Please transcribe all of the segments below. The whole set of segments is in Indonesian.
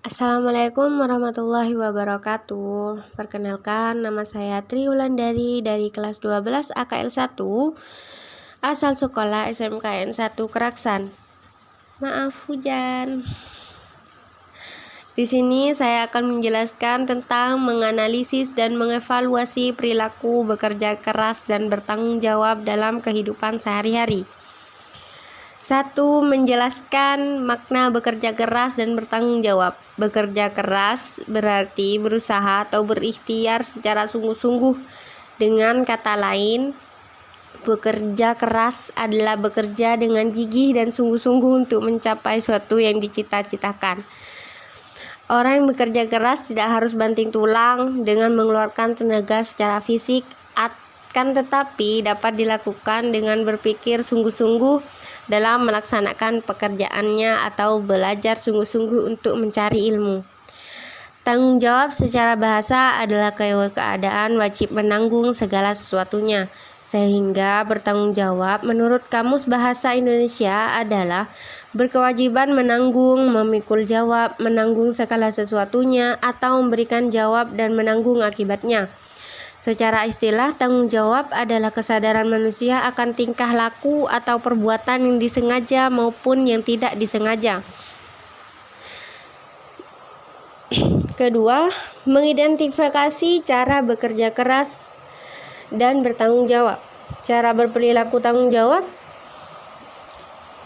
Assalamualaikum warahmatullahi wabarakatuh. Perkenalkan, nama saya Tri Wulandari dari kelas 12 AKL 1, asal sekolah SMKN 1 Keraksan. Maaf hujan. Di sini saya akan menjelaskan tentang menganalisis dan mengevaluasi perilaku bekerja keras dan bertanggung jawab dalam kehidupan sehari-hari. 1. Menjelaskan makna bekerja keras dan bertanggung jawab. Bekerja keras berarti berusaha atau berikhtiar secara sungguh-sungguh. Dengan kata lain, bekerja keras adalah bekerja dengan gigih dan sungguh-sungguh untuk mencapai suatu yang dicita-citakan. Orang yang bekerja keras tidak harus banting tulang dengan mengeluarkan tenaga secara fisik, akan tetapi dapat dilakukan dengan berpikir sungguh-sungguh dalam melaksanakan pekerjaannya atau belajar sungguh-sungguh untuk mencari ilmu. Tanggung jawab secara bahasa adalah keadaan wajib menanggung segala sesuatunya, sehingga bertanggung jawab menurut Kamus Bahasa Indonesia adalah berkewajiban menanggung, memikul jawab, menanggung segala sesuatunya, atau memberikan jawab dan menanggung akibatnya. Secara istilah, tanggung jawab adalah kesadaran manusia akan tingkah laku atau perbuatan yang disengaja maupun yang tidak disengaja. Kedua, mengidentifikasi cara bekerja keras dan bertanggung jawab. Cara berperilaku tanggung jawab,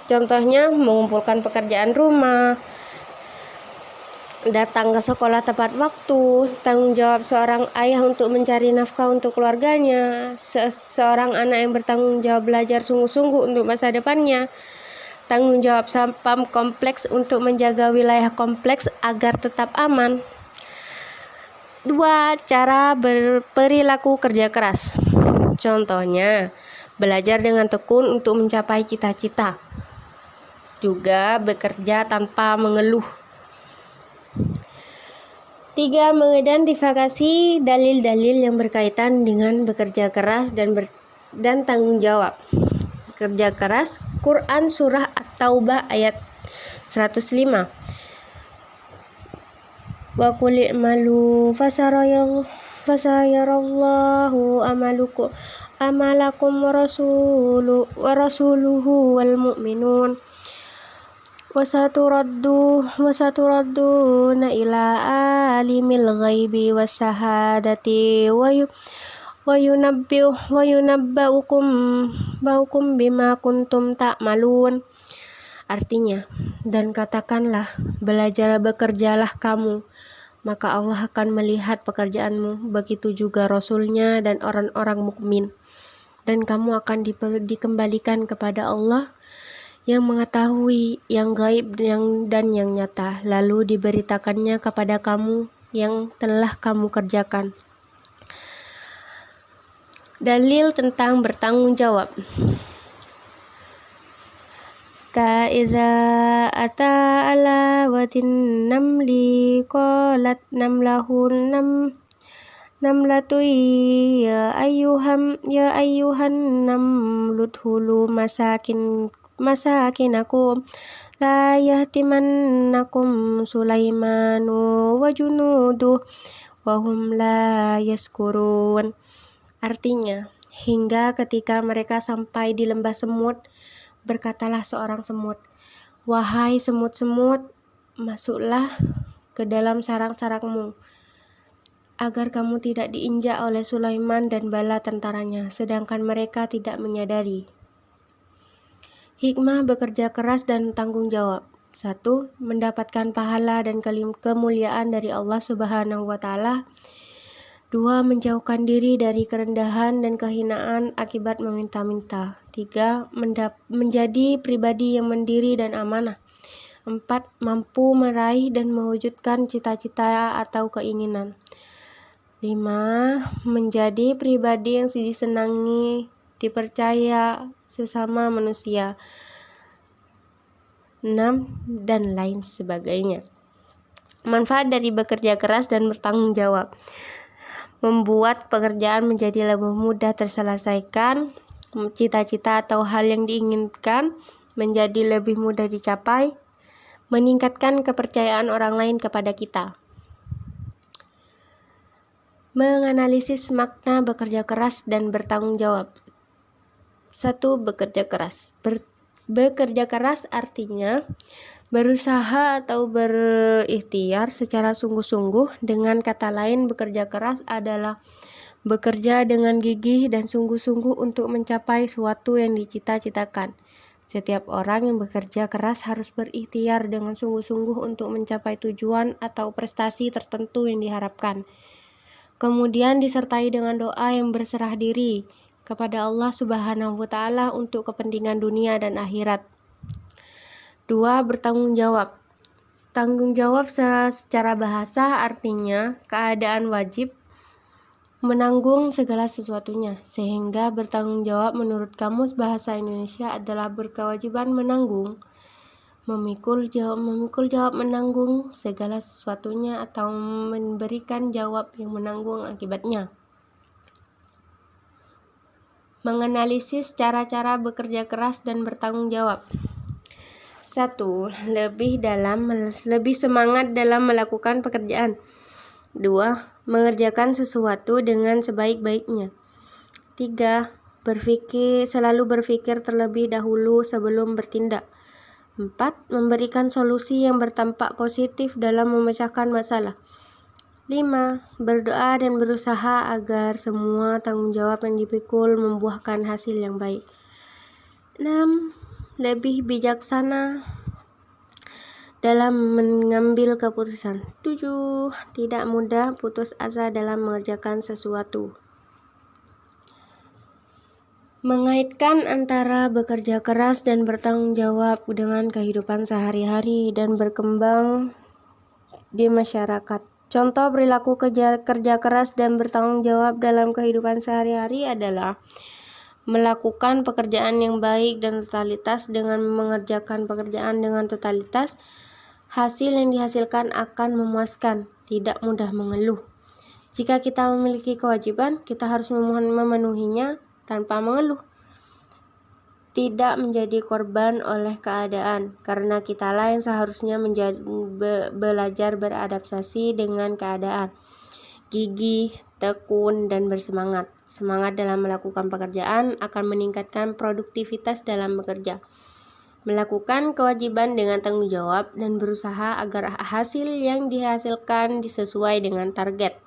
contohnya mengumpulkan pekerjaan rumah, datang ke sekolah tepat waktu, tanggung jawab seorang ayah untuk mencari nafkah untuk keluarganya, seorang anak yang bertanggung jawab belajar sungguh-sungguh untuk masa depannya, tanggung jawab satpam kompleks untuk menjaga wilayah kompleks agar tetap aman. 2. Cara berperilaku kerja keras. Contohnya, belajar dengan tekun untuk mencapai cita-cita. Juga bekerja tanpa mengeluh. 3. Mengidentifikasi dalil-dalil yang berkaitan dengan bekerja keras dan tanggung jawab. Kerja keras, Quran Surah At-Taubah ayat 105. Wa qul i'malu fasayarallahu amalakum wa rasuluhu wal mu'minun. Wasaturaduna ila alimil ghaibi wasyahadati wa yunabbaukum bima kuntum ta'malun. Artinya, dan katakanlah, bekerjalah kamu, maka Allah akan melihat pekerjaanmu, begitu juga Rasulnya dan orang-orang mukmin, dan kamu akan dikembalikan kepada Allah yang mengetahui yang gaib dan yang nyata, lalu diberitakannya kepada kamu yang telah kamu kerjakan. Dalil tentang bertanggung jawab. Iza ata ala watin namli qalat namlatu ya ayyuhan namludhulu masakinakum la yahtimannakum Sulaimanu wa junuduh wa hum la yaskurun. Artinya, hingga ketika mereka sampai di lembah semut, berkatalah seorang semut, "Wahai semut-semut, masuklah ke dalam sarang-sarangmu, agar kamu tidak diinjak oleh Sulaiman dan bala tentaranya," sedangkan mereka tidak menyadari. Hikmah bekerja keras dan tanggung jawab. 1. Mendapatkan pahala dan kemuliaan dari Allah Subhanahu wa Ta'ala. 2. Menjauhkan diri dari kerendahan dan kehinaan akibat meminta-minta. 3. Menjadi pribadi yang mandiri dan amanah. 4. Mampu meraih dan mewujudkan cita-cita atau keinginan. 5. Menjadi pribadi yang disenangi, dipercaya sesama manusia. 6. Dan lain sebagainya. Manfaat dari bekerja keras dan bertanggung jawab. Membuat pekerjaan menjadi lebih mudah terselesaikan, cita-cita atau hal yang diinginkan menjadi lebih mudah dicapai, meningkatkan kepercayaan orang lain kepada kita. Menganalisis makna bekerja keras dan bertanggung jawab. 1. Bekerja keras. Bekerja keras artinya berusaha atau berikhtiar secara sungguh-sungguh. Dengan kata lain, bekerja keras adalah bekerja dengan gigih dan sungguh-sungguh untuk mencapai suatu yang dicita-citakan. Setiap orang yang bekerja keras harus berikhtiar dengan sungguh-sungguh untuk mencapai tujuan atau prestasi tertentu yang diharapkan. Kemudian disertai dengan doa yang berserah diri kepada Allah Subhanahu wa Ta'ala untuk kepentingan dunia dan akhirat. 2. Bertanggung jawab. Tanggung jawab secara bahasa artinya keadaan wajib menanggung segala sesuatunya, sehingga bertanggung jawab menurut Kamus Bahasa Indonesia adalah berkewajiban menanggung, memikul jawab menanggung segala sesuatunya atau memberikan jawab yang menanggung akibatnya. Menganalisis cara-cara bekerja keras dan bertanggung jawab. 1. Lebih semangat dalam melakukan pekerjaan. 2. Mengerjakan sesuatu dengan sebaik-baiknya. 3. Selalu berpikir terlebih dahulu sebelum bertindak. 4. Memberikan solusi yang berdampak positif dalam memecahkan masalah. 5. Berdoa dan berusaha agar semua tanggung jawab yang dipikul membuahkan hasil yang baik. 6. Lebih bijaksana dalam mengambil keputusan. 7. Tidak mudah putus asa dalam mengerjakan sesuatu. Mengaitkan antara bekerja keras dan bertanggung jawab dengan kehidupan sehari-hari dan berkembang di masyarakat. Contoh perilaku kerja keras dan bertanggung jawab dalam kehidupan sehari-hari adalah melakukan pekerjaan yang baik dan totalitas. Dengan mengerjakan pekerjaan dengan totalitas, hasil yang dihasilkan akan memuaskan, tidak mudah mengeluh. Jika kita memiliki kewajiban, kita harus memenuhinya tanpa mengeluh. Tidak menjadi korban oleh keadaan, karena kitalah yang seharusnya belajar beradaptasi dengan keadaan. Gigih, tekun, dan bersemangat. Semangat dalam melakukan pekerjaan akan meningkatkan produktivitas dalam bekerja. Melakukan kewajiban dengan tanggung jawab dan berusaha agar hasil yang dihasilkan sesuai dengan target.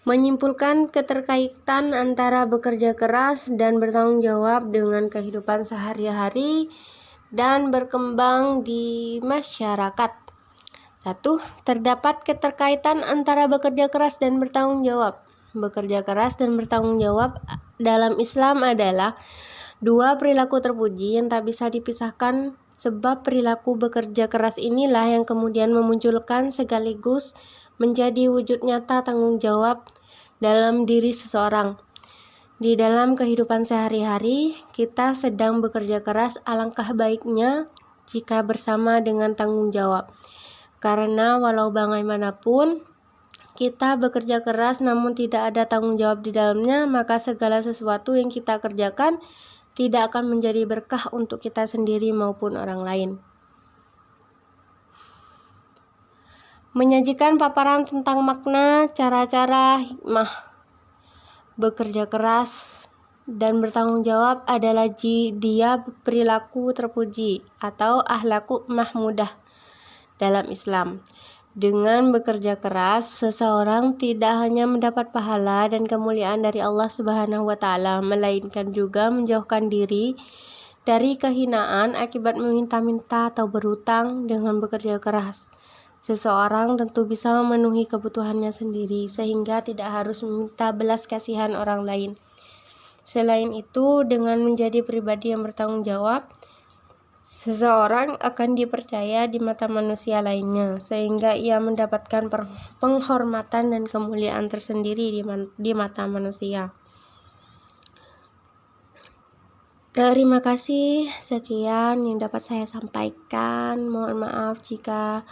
Menyimpulkan keterkaitan antara bekerja keras dan bertanggung jawab dengan kehidupan sehari-hari dan berkembang di masyarakat. 1. Terdapat keterkaitan antara bekerja keras dan bertanggung jawab. Bekerja keras dan bertanggung jawab dalam Islam adalah dua perilaku terpuji yang tak bisa dipisahkan, sebab perilaku bekerja keras inilah yang kemudian memunculkan sekaligus menjadi wujud nyata tanggung jawab dalam diri seseorang. Di dalam kehidupan sehari-hari, kita sedang bekerja keras, alangkah baiknya jika bersama dengan tanggung jawab. Karena walau bagaimanapun kita bekerja keras namun tidak ada tanggung jawab di dalamnya, maka segala sesuatu yang kita kerjakan tidak akan menjadi berkah untuk kita sendiri maupun orang lain. Menyajikan paparan tentang makna, cara-cara, hikmah bekerja keras dan bertanggung jawab adalah dia perilaku terpuji atau akhlakul mahmudah dalam Islam. Dengan bekerja keras, seseorang tidak hanya mendapat pahala dan kemuliaan dari Allah Subhanahu wa Ta'ala, melainkan juga menjauhkan diri dari kehinaan akibat meminta-minta atau berhutang. Dengan bekerja keras, seseorang tentu bisa memenuhi kebutuhannya sendiri sehingga tidak harus meminta belas kasihan orang lain. Selain itu, dengan menjadi pribadi yang bertanggung jawab, seseorang akan dipercaya di mata manusia lainnya sehingga ia mendapatkan penghormatan dan kemuliaan tersendiri di mata manusia. Terima kasih, sekian yang dapat saya sampaikan. Mohon maaf jika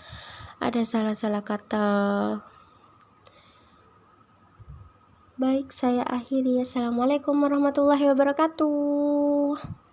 ada salah-salah kata. Baik, saya akhiri. Assalamualaikum warahmatullahi wabarakatuh.